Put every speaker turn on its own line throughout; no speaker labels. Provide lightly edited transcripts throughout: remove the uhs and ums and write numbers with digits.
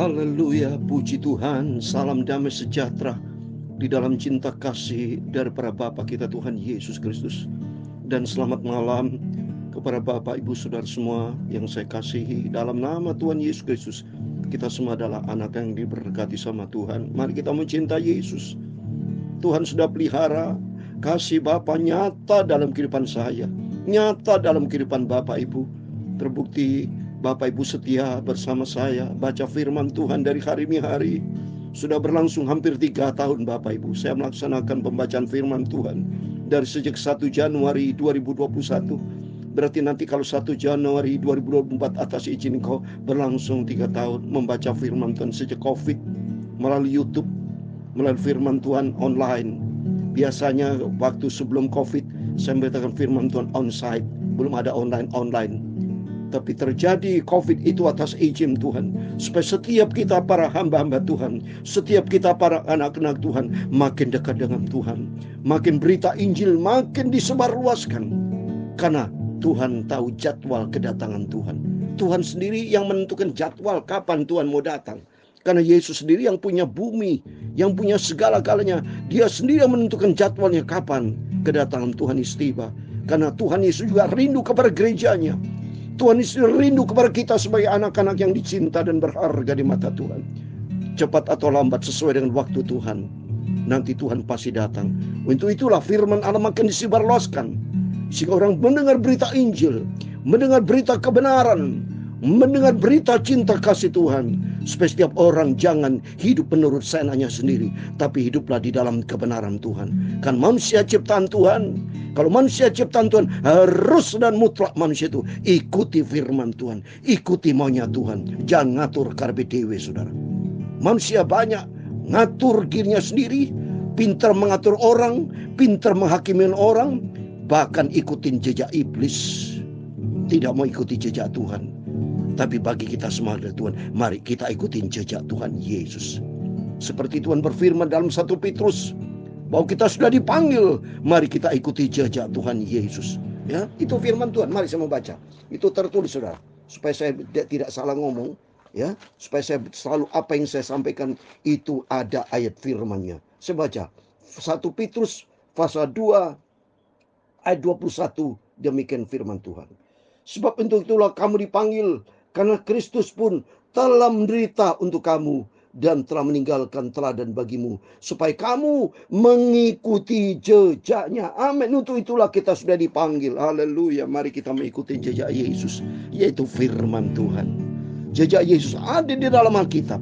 Haleluya, puji Tuhan, salam damai sejahtera di dalam cinta kasih dari para Bapa kita Tuhan Yesus Kristus. Dan selamat malam kepada Bapak Ibu Saudara semua yang saya kasihi dalam nama Tuhan Yesus Kristus. Kita semua adalah anak yang diberkati sama Tuhan. Mari kita mencintai Yesus. Tuhan sudah pelihara kasih Bapa nyata dalam kehidupan saya, nyata dalam kehidupan Bapak Ibu. Terbukti Bapak Ibu setia bersama saya baca firman Tuhan dari hari ke hari. Sudah berlangsung hampir 3 tahun Bapak Ibu. Saya melaksanakan pembacaan firman Tuhan dari sejak 1 Januari 2021. Berarti nanti kalau 1 Januari 2024 atas izin Engkau berlangsung 3 tahun membaca firman Tuhan sejak COVID, melalui YouTube, melalui firman Tuhan online. Biasanya waktu sebelum COVID saya memberitakan firman Tuhan onsite, belum ada online. Tapi terjadi COVID itu atas izin Tuhan. Supaya setiap kita para hamba-hamba Tuhan, setiap kita para anak-anak Tuhan makin dekat dengan Tuhan. Makin berita Injil makin disebarluaskan. Karena Tuhan tahu jadwal kedatangan Tuhan. Tuhan sendiri yang menentukan jadwal kapan Tuhan mau datang. Karena Yesus sendiri yang punya bumi, yang punya segala-galanya. Dia sendiri yang menentukan jadwalnya kapan kedatangan Tuhan itu tiba. Karena Tuhan Yesus juga rindu kepada gerejanya. Tuhan Yesus rindu kepada kita sebagai anak-anak yang dicinta dan berharga di mata Tuhan. Cepat atau lambat sesuai dengan waktu Tuhan, nanti Tuhan pasti datang. Untuk itulah firman Allah makin disebarluaskan, sehingga orang mendengar berita Injil, mendengar berita kebenaran, mendengar berita cinta kasih Tuhan. Supaya setiap orang jangan hidup menurut senanya sendiri, tapi hiduplah di dalam kebenaran Tuhan. Kan manusia ciptaan Tuhan. Kalau manusia ciptaan Tuhan, harus dan mutlak manusia itu ikuti firman Tuhan, ikuti maunya Tuhan. Jangan ngatur karpe dewe, saudara. Manusia banyak ngatur dirinya sendiri, pintar mengatur orang, pintar menghakimi orang, bahkan ikutin jejak iblis. Tidak mau ikuti jejak Tuhan. Tapi bagi kita semua dari Tuhan, mari kita ikutin jejak Tuhan Yesus. Seperti Tuhan berfirman dalam 1 Petrus, bahwa kita sudah dipanggil, mari kita ikuti jejak Tuhan Yesus. Ya, itu firman Tuhan. Mari saya mau baca. Itu tertulis, saudara, supaya saya tidak salah ngomong, ya, supaya saya selalu apa yang saya sampaikan itu ada ayat firman-Nya. Saya baca 1 Petrus pasal 2 ayat 21, demikian firman Tuhan. Sebab untuk itulah kamu dipanggil, karena Kristus pun telah menderita untuk kamu dan telah meninggalkan teladan bagimu, supaya kamu mengikuti jejaknya. Amin. Untuk itulah kita sudah dipanggil. Haleluya. Mari kita mengikuti jejak Yesus, yaitu firman Tuhan. Jejak Yesus ada di dalam Alkitab.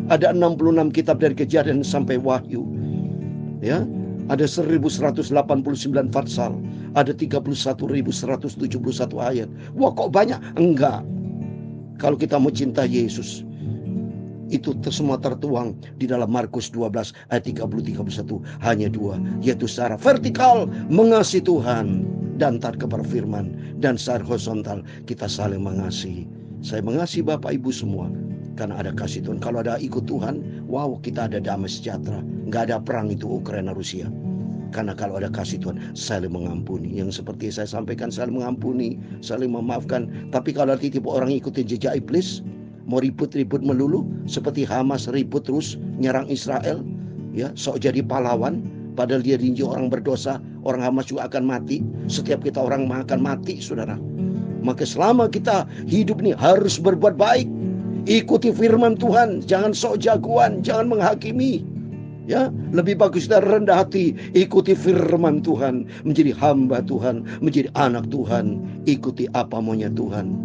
Ada 66 kitab dari Kejadian sampai Wahyu. Ya, ada 1189 pasal, ada 31.171 ayat. Wah, kok banyak? Enggak. Kalau kita mau cinta Yesus, itu semua tertuang di dalam Markus 12 ayat 30-31. Hanya 2, yaitu secara vertikal mengasihi Tuhan dan taat kepada firman, dan secara horizontal kita saling mengasihi. Saya mengasihi Bapak Ibu semua karena ada kasih Tuhan. Kalau ada ikut Tuhan, wow, kita ada damai sejahtera. Nggak ada perang itu Ukraina Rusia. Karena kalau ada kasih Tuhan, saling mengampuni. Yang seperti saya sampaikan, saling mengampuni, saling memaafkan. Tapi kalau tipe orang ikutin jejak iblis, mau ribut-ribut melulu, seperti Hamas ribut terus nyerang Israel, ya, sok jadi pahlawan, padahal dia rinci orang berdosa. Orang Hamas juga akan mati. Setiap kita orang akan mati, saudara. Maka selama kita hidup ini harus berbuat baik, ikuti firman Tuhan, jangan sok jagoan, jangan menghakimi. Ya, lebih bagus kita rendah hati, ikuti firman Tuhan, menjadi hamba Tuhan, menjadi anak Tuhan, ikuti apa maunya Tuhan.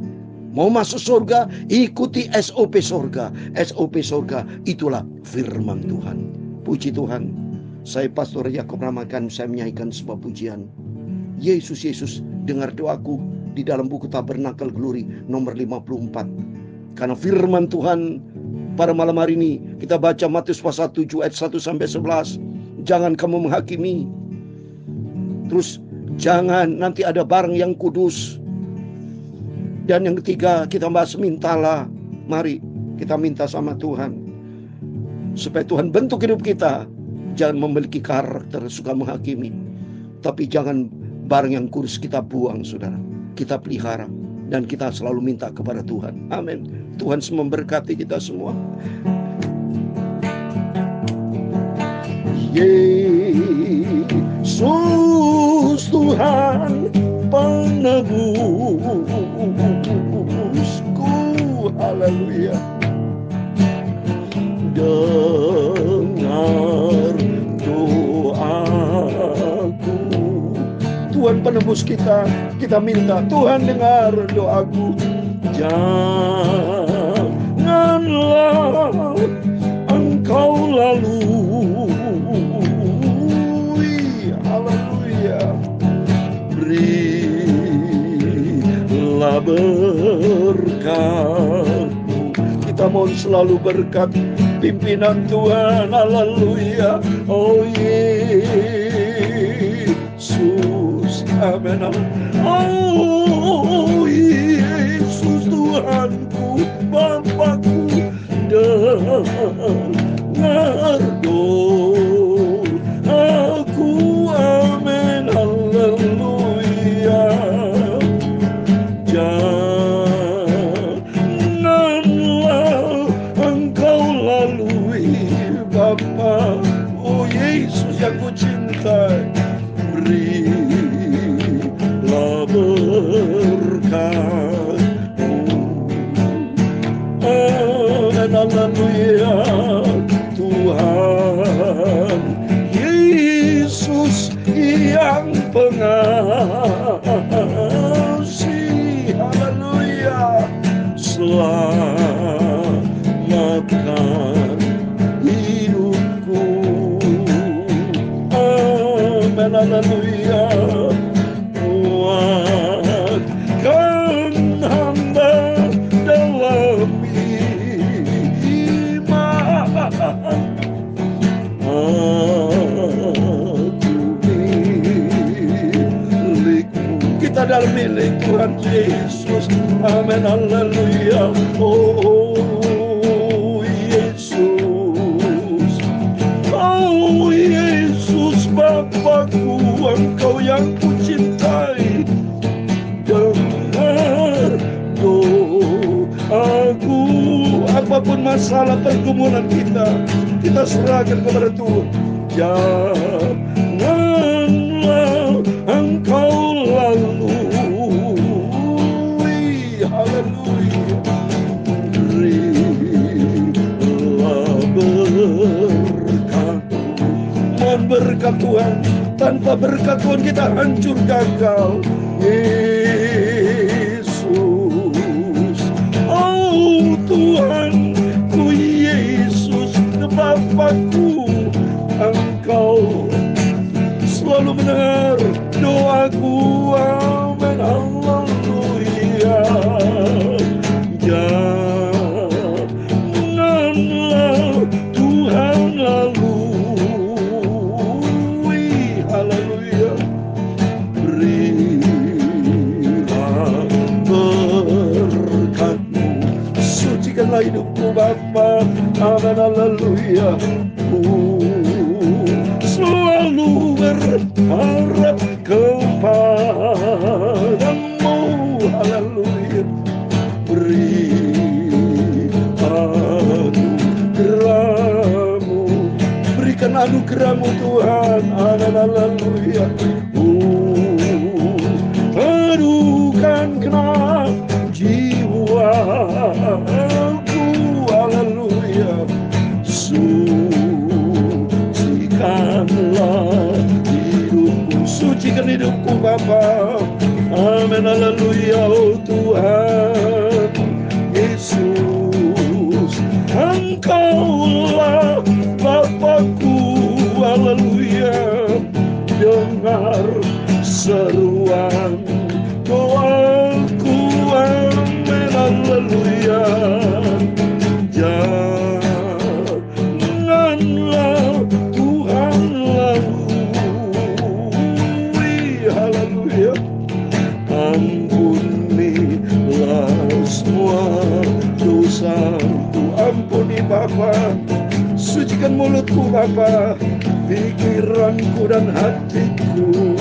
Mau masuk surga, ikuti SOP surga. SOP surga itulah firman Tuhan. Puji Tuhan. Saya Pastor Yakob Ramakan, saya menyanyikan sebuah pujian. Yesus, Yesus, dengar doaku di dalam buku Tabernakel Glory nomor 54. Karena firman Tuhan pada malam hari ini kita baca Matius pasal 7 ayat 1 sampai 11. Jangan kamu menghakimi. Terus jangan nanti ada barang yang kudus. Dan yang ketiga kita bahas mintalah. Mari kita minta sama Tuhan supaya Tuhan bentuk hidup kita. Jangan memiliki karakter suka menghakimi. Tapi jangan barang yang kudus kita buang, saudara. Kita pelihara. dan kita selalu minta kepada Tuhan. Amin. Tuhan memberkati kita semua. Yesus Tuhan penebusku, haleluya. Dengar doaku, Tuhan penebus kita. Kita minta, Tuhan dengar doaku. Janganlah Engkau lalui, haleluya. Berilah berkat-Mu. Kita mohon selalu berkat pimpinan Tuhan, haleluya. Oh Yesus, amin. Oh Yesus Tuhanku, Bapakku, dengar doaku, amin, haleluya. Janganlah Engkau lalui, Bapa, oh Yesus yang ku cintai. Berilah berkat-Mu, amin, haleluya. Tuhan Yesus yang pengasih, haleluya. Selamatkan hidupku, amin, haleluya. Kuatkan hamba dalam iman, aku milik-Mu. Kita dalam milik Tuhan Yesus, amin, haleluya. Oh Yesus, oh Yesus Bapakku, Engkau yang ku cintai. Dengar doaku, apapun masalah pergumulan kita serahkan kepada Tuhan. Janganlah Engkau lalui, haleluya. Berilah berkat-Mu. Mohon berkat Tuhan. Tanpa berkat Tuhan kita hancur gagal. Yesus, oh Tuhanku Yesus, Bapakku, Engkau selalu mendengar doaku, amin, haleluya. Janganlah Tuhan lalui, haleluya. Berilah berkat-Mu. Sucikanlah hidupku Bapa, amin, haleluya. Selalu berharap kepada-Mu, haleluya. Beri anugerah-Mu, berikan anugerah-Mu Tuhan, amin, haleluya. Adukan genap jiwaku, haleluya. Sucikanlah hidupku, sucikan hidupku Bapa, amin, haleluya. Oh Tuhan Yesus, Engkaulah Bapakku, haleluya. Dengar seruan doaku, amin, haleluya. Janganlah Tuhan lalui, haleluya. Ampunilah semua dosaku, ampuni Bapa. Sucikan mulutku Bapa, pikiranku dan hatiku,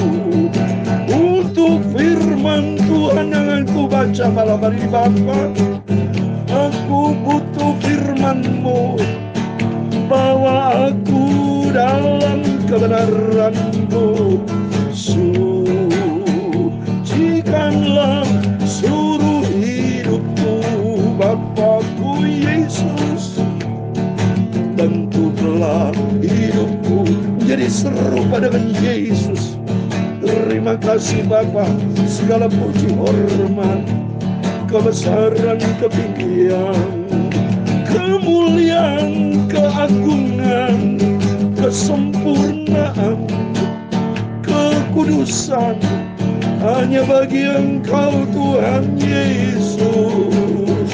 untuk firman Tuhan yang Aku baca malam hari ini Bapa, aku butuh firman-Mu. Bawa aku dalam kebenaran-Mu. Sucikanlah seluruh hidupku, Bapakku Yesus. Bentuklah hidupku menjadi serupa dengan Yesus. Terima kasih Bapa, segala puji hormat, kebesaran, ketinggian, kemuliaan, keagungan, kesempurnaan, kekudusan hanya bagi Engkau Tuhan Yesus.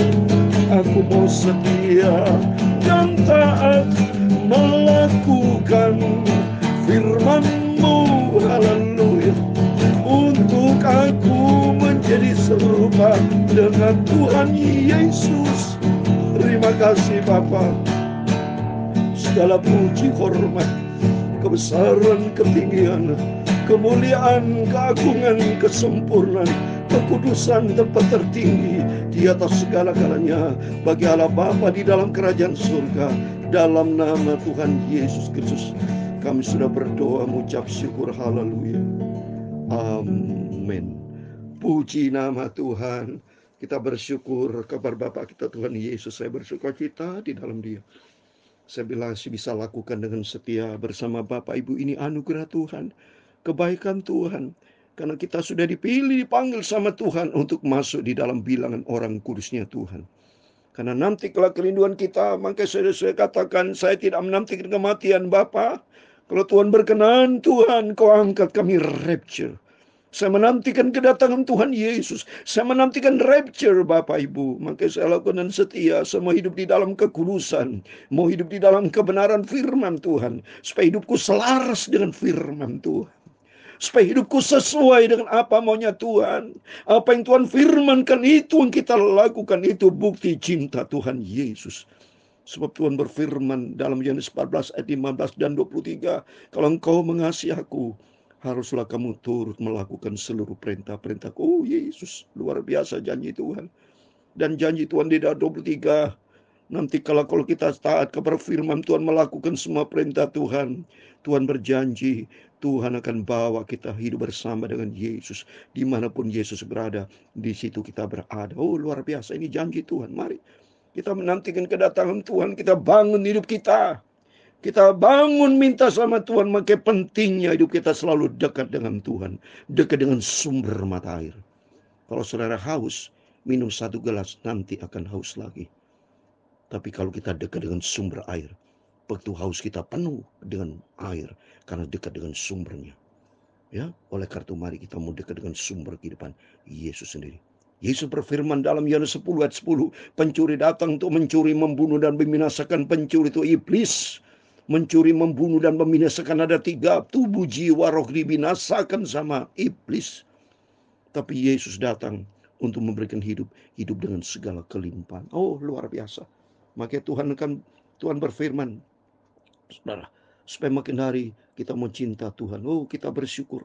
Aku mau setia dan taat melakukan firman-Mu, haleluya, untuk aku menjadi serupa dengan Tuhan Yesus. Terima kasih Bapa, segala puji hormat, kebesaran, ketinggian, kemuliaan, keagungan, kesempurnaan, kekudusan tempat tertinggi di atas segala-galanya bagi Allah Bapa di dalam kerajaan surga. Dalam nama Tuhan Yesus Kristus kami sudah berdoa mengucap syukur, haleluya, amin. Puji nama Tuhan. Kita bersyukur kepada Bapa kita Tuhan Yesus. Saya bersyukur cita di dalam Dia. Saya masih bisa lakukan dengan setia bersama Bapak Ibu. Ini anugerah Tuhan, kebaikan Tuhan. Karena kita sudah dipilih, dipanggil sama Tuhan untuk masuk di dalam bilangan orang kudusnya Tuhan. Karena nanti kalau kerinduan kita, maka saya katakan, saya tidak menantikan kematian Bapa. Kalau Tuhan berkenan, Tuhan kau angkat kami rapture. Saya menantikan kedatangan Tuhan Yesus. Saya menantikan rapture Bapak Ibu. Maka saya lakukan dan setia. Saya mau hidup di dalam kekudusan. Mau hidup di dalam kebenaran firman Tuhan. Supaya hidupku selaras dengan firman Tuhan. Supaya hidupku sesuai dengan apa maunya Tuhan. Apa yang Tuhan firmankan itu yang kita lakukan. Itu bukti cinta Tuhan Yesus. Sebab Tuhan berfirman dalam Yohanes 14 ayat 15 dan 23. Kalau engkau mengasihi aku, haruslah kamu turut melakukan seluruh perintah-perintahku. Oh Yesus, luar biasa janji Tuhan. Dan janji Tuhan di dalam 23. Nanti kalau kita taat kepada firman Tuhan, melakukan semua perintah Tuhan, Tuhan berjanji Tuhan akan bawa kita hidup bersama dengan Yesus. Dimanapun Yesus berada, di situ kita berada. Oh luar biasa, ini janji Tuhan. Mari kita menantikan kedatangan Tuhan. Kita bangun hidup kita. Kita bangun minta sama Tuhan. Maka pentingnya hidup kita selalu dekat dengan Tuhan. Dekat dengan sumber mata air. Kalau saudara haus, minum 1 gelas, nanti akan haus lagi. Tapi kalau kita dekat dengan sumber air, waktu haus kita penuh dengan air. Karena dekat dengan sumbernya. Ya, oleh karena itu mari kita mau dekat dengan sumber kehidupan Yesus sendiri. Yesus berfirman dalam Yohanes 10 ayat 10. Pencuri datang untuk mencuri, membunuh, dan membinasakan. Pencuri itu iblis. Mencuri, membunuh, dan membinasakan. Ada 3. Tubuh, jiwa, roh dibinasakan sama iblis. Tapi Yesus datang untuk memberikan hidup dengan segala kelimpahan. Oh luar biasa. Maka Tuhan berfirman, saudara, supaya makin hari kita mau cinta Tuhan. Oh kita bersyukur.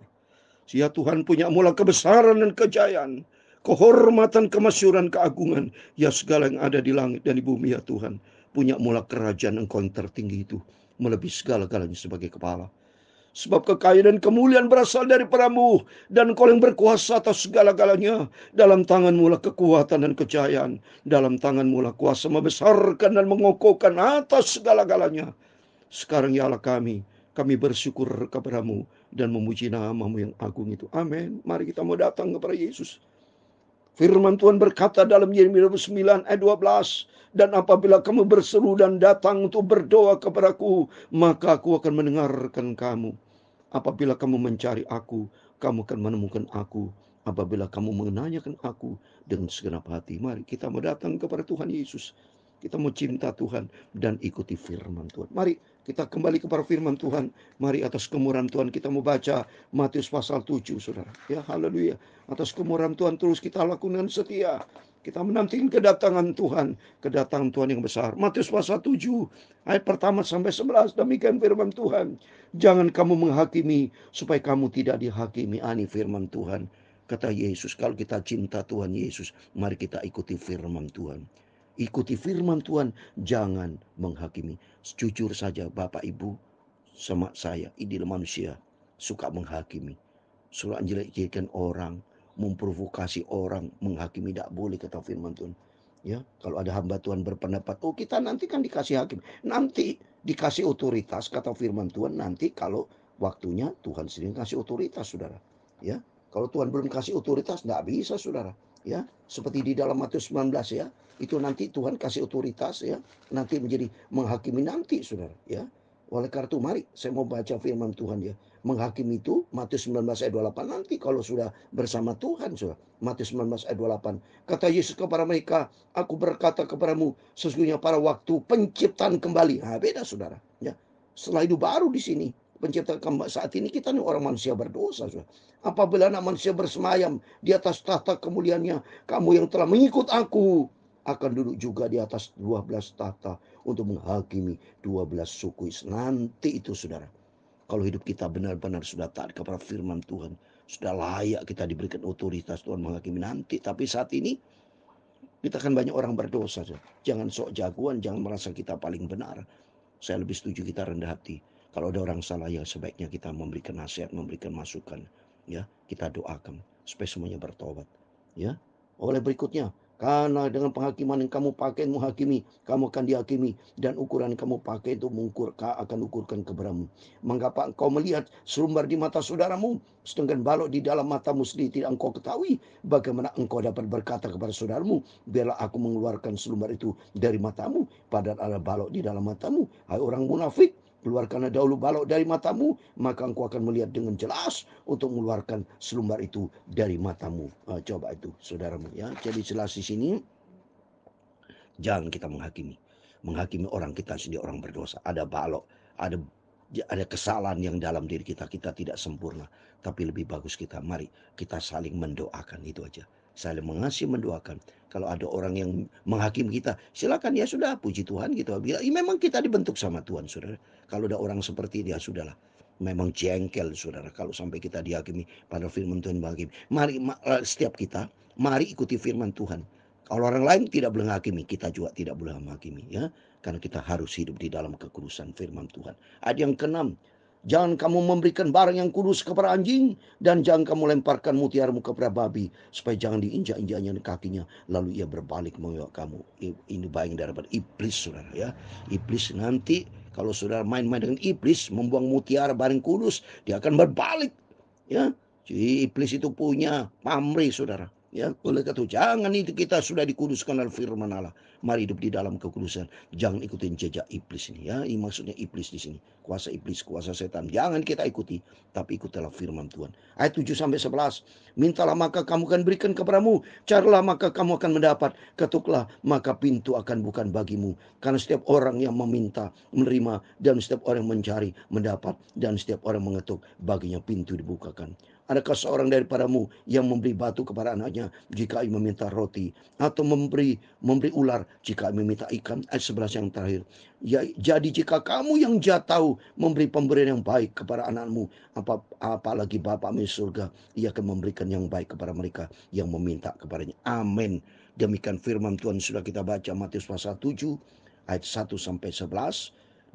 Ya Tuhan punya mula kebesaran dan kejayaan, kehormatan, kemasyuran, keagungan. Ya segala yang ada di langit dan di bumi ya Tuhan. Punya mula kerajaan Engkau yang tertinggi itu. Melebihi segala-galanya sebagai kepala. Sebab kekayaan dan kemuliaan berasal daripada-Mu. Dan Engkau yang berkuasa atas segala-galanya. Dalam tangan-Mu lah kekuatan dan kejayaan. Dalam tangan-Mu lah kuasa membesarkan dan mengokohkan atas segala-galanya. Sekarang ya Allah kami bersyukur kepada-Mu dan memuji nama-Mu yang agung itu. Amin. Mari kita mau datang kepada Yesus. Firman Tuhan berkata dalam Yeremia 29 ayat 12. Dan apabila kamu berseru dan datang untuk berdoa kepadaku, maka aku akan mendengarkan kamu. Apabila kamu mencari aku, kamu akan menemukan aku. Apabila kamu menanyakan aku dengan segenap hati. Mari kita mau datang kepada Tuhan Yesus. Kita mau cinta Tuhan dan ikuti firman Tuhan. Mari kita kembali kepada firman Tuhan. Mari atas kemurahan Tuhan kita mau baca Matius pasal 7, saudara. Ya, haleluya. Atas kemurahan Tuhan terus kita lakukan dengan setia. Kita menantikan kedatangan Tuhan yang besar. Matius pasal 7 ayat pertama sampai 11. Demikian firman Tuhan. Jangan kamu menghakimi supaya kamu tidak dihakimi. Ani firman Tuhan. Kata Yesus, kalau kita cinta Tuhan Yesus, mari kita ikuti firman Tuhan. Ikuti firman Tuhan, jangan menghakimi. Jujur saja Bapak Ibu, sama saya, ini manusia, suka menghakimi. Suka menjelek-jelekan orang, memprovokasi orang, menghakimi. Tidak boleh kata firman Tuhan. Ya, kalau ada hamba Tuhan berpendapat, oh kita nanti kan dikasih hakim. Nanti dikasih otoritas kata firman Tuhan, nanti kalau waktunya Tuhan sendiri kasih otoritas, saudara. Ya, kalau Tuhan belum kasih otoritas, tidak bisa, saudara. Ya, seperti di dalam Matius 19 ya, itu nanti Tuhan kasih otoritas ya, nanti menjadi menghakimi nanti, saudara. Ya, oleh karena itu mari saya mau baca firman Tuhan ya. Menghakimi itu Matius 19 ayat 28 nanti kalau sudah bersama Tuhan, saudara. Matius 19 ayat 28. Kata Yesus kepada mereka, aku berkata kepadamu, sesungguhnya pada waktu penciptaan kembali. Nah, beda saudara. Ya, setelah itu baru di sini penciptaan kembali. Saat ini kita nih orang manusia berdosa, saudara. Apabila anak manusia bersemayam di atas tahta kemuliaannya, kamu yang telah mengikut aku akan duduk juga di atas 12 tahta untuk menghakimi 12 suku. Nanti itu saudara. Kalau hidup kita benar-benar sudah taat kepada firman Tuhan, sudah layak kita diberikan otoritas Tuhan menghakimi nanti. Tapi saat ini kita kan banyak orang berdosa. Jangan sok jagoan, jangan merasa kita paling benar. Saya lebih setuju kita rendah hati. Kalau ada orang salah ya sebaiknya kita memberikan nasihat, memberikan masukan. Ya, kita doakan supaya semuanya bertobat. Ya. Oleh berikutnya, karena dengan penghakiman yang kamu pakai menghakimi, kamu akan dihakimi. Dan ukuran yang kamu pakai itu akan ukurkan kepadamu. Mengapa engkau melihat selumbar di mata saudaramu, sedangkan balok di dalam matamu sendiri tidak engkau ketahui? Bagaimana engkau dapat berkata kepada saudaramu, biarlah aku mengeluarkan selumbar itu dari matamu, padahal ada balok di dalam matamu. Hai orang munafik, keluarkanlah dahulu balok dari matamu, maka engkau akan melihat dengan jelas untuk mengeluarkan selumbar itu dari matamu. Coba itu, saudaramu ya. Jadi jelas di sini, jangan kita menghakimi. Menghakimi orang kita sendiri orang berdosa. Ada balok, ada kesalahan yang dalam diri kita. Kita tidak sempurna. Tapi lebih bagus kita, mari kita saling mendoakan, itu aja. Saling mengasihi, mendoakan. Kalau ada orang yang menghakimi kita, silakan ya sudah, puji Tuhan gitu. Bila memang kita dibentuk sama Tuhan, saudara. Kalau ada orang seperti dia, sudahlah. Memang jengkel, saudara. Kalau sampai kita dihakimi, pada firman Tuhan menghakimi. Mari setiap kita, mari ikuti firman Tuhan. Kalau orang lain tidak boleh menghakimi, kita juga tidak boleh menghakimi ya. Karena kita harus hidup di dalam kekudusan firman Tuhan. Ayat yang ke-6. Jangan kamu memberikan barang yang kudus kepada anjing, dan jangan kamu lemparkan mutiaramu kepada babi, supaya jangan diinjak-injaknya kakinya, lalu ia berbalik membawa kamu. Ini bayang daripada iblis, saudara ya. Iblis nanti kalau saudara main-main dengan iblis, membuang mutiara barang kudus, dia akan berbalik ya. Jadi iblis itu punya pamrih, saudara. Ya, oleh karena itu jangan itu kita sudah dikuduskan oleh firman Allah. Mari hidup di dalam kekudusan. Jangan ikutin jejak iblis ini ya. Ini maksudnya iblis di sini. Kuasa iblis, kuasa setan. Jangan kita ikuti, tapi ikutilah firman Tuhan. Ayat 7 sampai 11. Mintalah maka kamu akan berikan kepadamu. Carilah maka kamu akan mendapat. Ketuklah maka pintu akan bukan bagimu. Karena setiap orang yang meminta menerima, dan setiap orang yang mencari mendapat, dan setiap orang mengetuk baginya pintu dibukakan. Adakah seorang daripadamu yang memberi batu kepada anaknya jika ia meminta roti, atau memberi ular jika ia meminta ikan? Ayat 11 yang terakhir. Ya, jadi jika kamu yang jahat tahu memberi pemberian yang baik kepada anakmu, apalagi Bapamu di surga, ia akan memberikan yang baik kepada mereka yang meminta kepadanya. Amin. Demikian firman Tuhan sudah kita baca Matius pasal 7 ayat 1 sampai 11.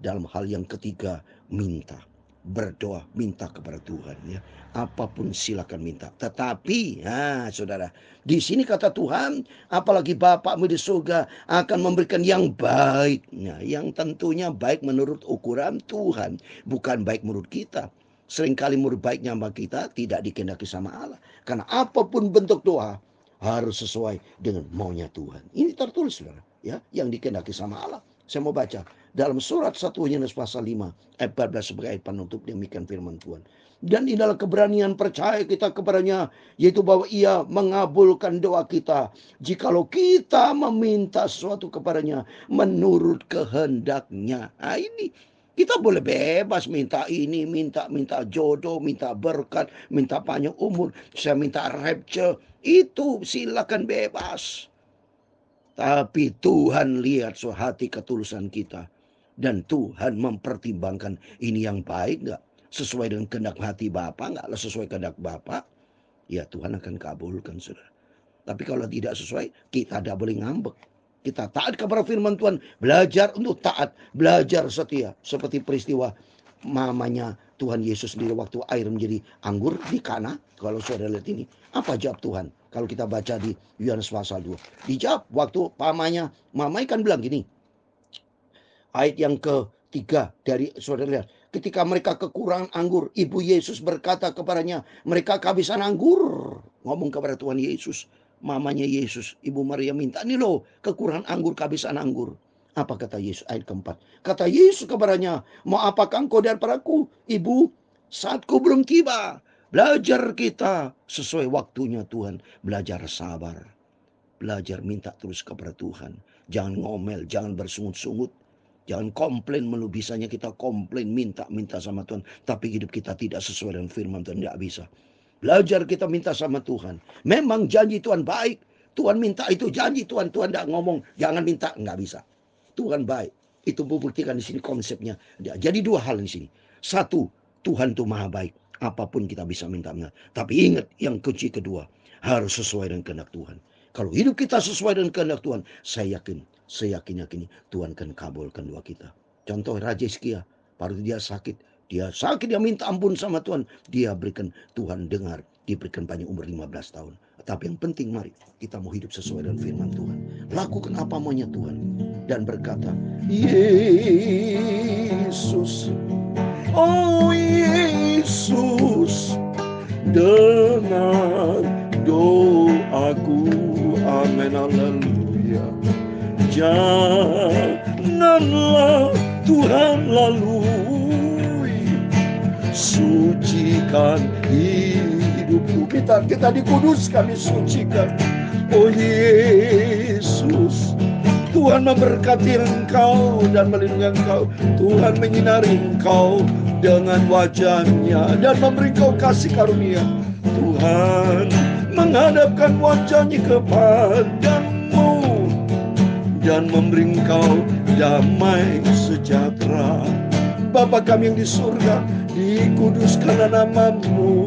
Dalam hal yang ketiga, minta. Berdoa, minta kepada Tuhan ya. Apapun silakan minta. Tetapi, saudara, di sini kata Tuhan, apalagi Bapakmu di surga akan memberikan yang baik. Nah, yang tentunya baik menurut ukuran Tuhan, bukan baik menurut kita. Seringkali menurut baiknya sama kita tidak dikehendaki sama Allah. Karena apapun bentuk doa harus sesuai dengan maunya Tuhan. Ini tertulis, saudara, ya, yang dikehendaki sama Allah. Saya mau baca dalam surat 1 Yohanes pasal 5 ayat 14 sebagai ayat penutup, demikian firman Tuhan. Dan inilah keberanian percaya kita kepadanya, yaitu bahwa ia mengabulkan doa kita jikalau kita meminta sesuatu kepadanya menurut kehendaknya. Nah, ini kita boleh bebas minta ini, minta jodoh, minta berkat, minta panjang umur, saya minta rapture, itu silakan bebas. Tapi Tuhan lihat hati ketulusan kita. Dan Tuhan mempertimbangkan ini yang baik gak? Sesuai dengan kehendak hati Bapa gak? Sesuai kehendak Bapa. ya Tuhan akan kabulkan, saudara. Tapi kalau tidak sesuai, kita tidak boleh ngambek. Kita taat kepada firman Tuhan, belajar untuk taat, belajar setia. Seperti peristiwa mamanya Tuhan Yesus sendiri waktu air menjadi anggur di Kana. Kalau saudara lihat ini, apa jawab Tuhan? Kalau kita baca di Yohanes pasal 2. Dijawab waktu mamai kan bilang gini. Ayat yang ketiga dari saudara lihat. Ketika mereka kekurangan anggur, Ibu Yesus berkata kepadanya, mereka kehabisan anggur. Ngomong kepada Tuhan Yesus. Mamanya Yesus, Ibu Maria minta, nih loh kekurangan anggur, kehabisan anggur. Apa kata Yesus? Ayat keempat. Kata Yesus kepadanya, mau apakah engkau daripadaku, Ibu? Saatku belum tiba. Belajar kita sesuai waktunya Tuhan. Belajar sabar. Belajar minta terus kepada Tuhan. Jangan ngomel, jangan bersungut-sungut. Jangan komplain melu. Bisanya kita komplain, minta sama Tuhan. Tapi hidup kita tidak sesuai dengan firman Tuhan, tidak bisa. Belajar kita minta sama Tuhan. Memang janji Tuhan baik. Tuhan minta itu janji Tuhan. Tuhan tidak ngomong jangan minta, nggak bisa. Tuhan baik. Itu membuktikan di sini konsepnya. Jadi dua hal di sini. Satu, Tuhan itu maha baik. Apapun kita bisa minta. Tapi ingat yang kunci kedua, harus sesuai dengan kehendak Tuhan. Kalau hidup kita sesuai dengan kehendak Tuhan, saya yakin Tuhan akan kabulkan doa kita. Contoh Raja Hizkia, baru dia sakit. Dia minta ampun sama Tuhan. Dia berikan, Tuhan dengar. Diberikan panjang umur 15 tahun. Tapi yang penting mari kita mau hidup sesuai dengan firman Tuhan. Lakukan apa maunya Tuhan. Dan berkata, Yesus, oh Yesus, dengar doaku. Amin, haleluya. Janganlah Tuhan lalui, sucikan hidupku. Kita dikuduskan, disucikan. Oh Yesus, Tuhan memberkati engkau dan melindungi engkau. Tuhan menyinari engkau dengan wajahnya dan memberi engkau kasih karunia. Tuhan menghadapkan wajahnya kepadamu dan memberi engkau damai sejahtera. Bapa kami yang di surga, dikuduskanlah namamu.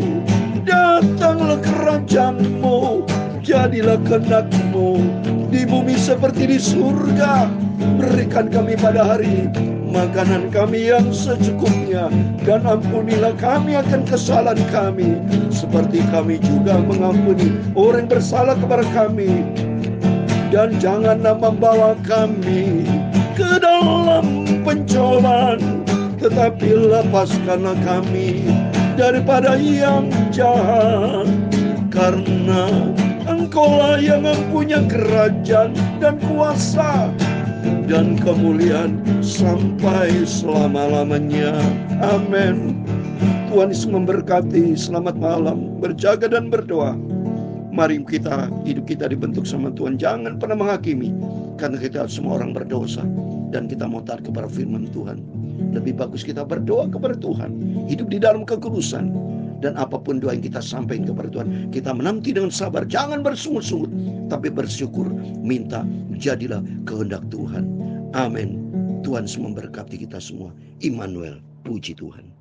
Datanglah kerajaanmu, jadilah kehendak-Mu di bumi seperti di surga. Berikan kami pada hari makanan kami yang secukupnya, dan ampunilah kami akan kesalahan kami, seperti kami juga mengampuni orang yang bersalah kepada kami. Dan janganlah membawa kami ke dalam pencobaan, tetapi lepaskanlah kami daripada yang jahat. Karena Engkaulah yang mempunyai kerajaan dan kuasa dan kemuliaan sampai selama-lamanya. Amin. Tuhan Yesus memberkati. Selamat malam. Berjaga dan berdoa. Mari hidup kita dibentuk sama Tuhan. Jangan pernah menghakimi, karena kita semua orang berdosa dan kita mau taat kepada firman Tuhan. Lebih bagus kita berdoa kepada Tuhan, hidup di dalam kekudusan, dan apapun doa yang kita sampaikan kepada Tuhan, kita menanti dengan sabar. Jangan bersungut-sungut, tapi bersyukur, minta, jadilah kehendak Tuhan. Amin. Tuhan memberkati kita semua. Immanuel, puji Tuhan.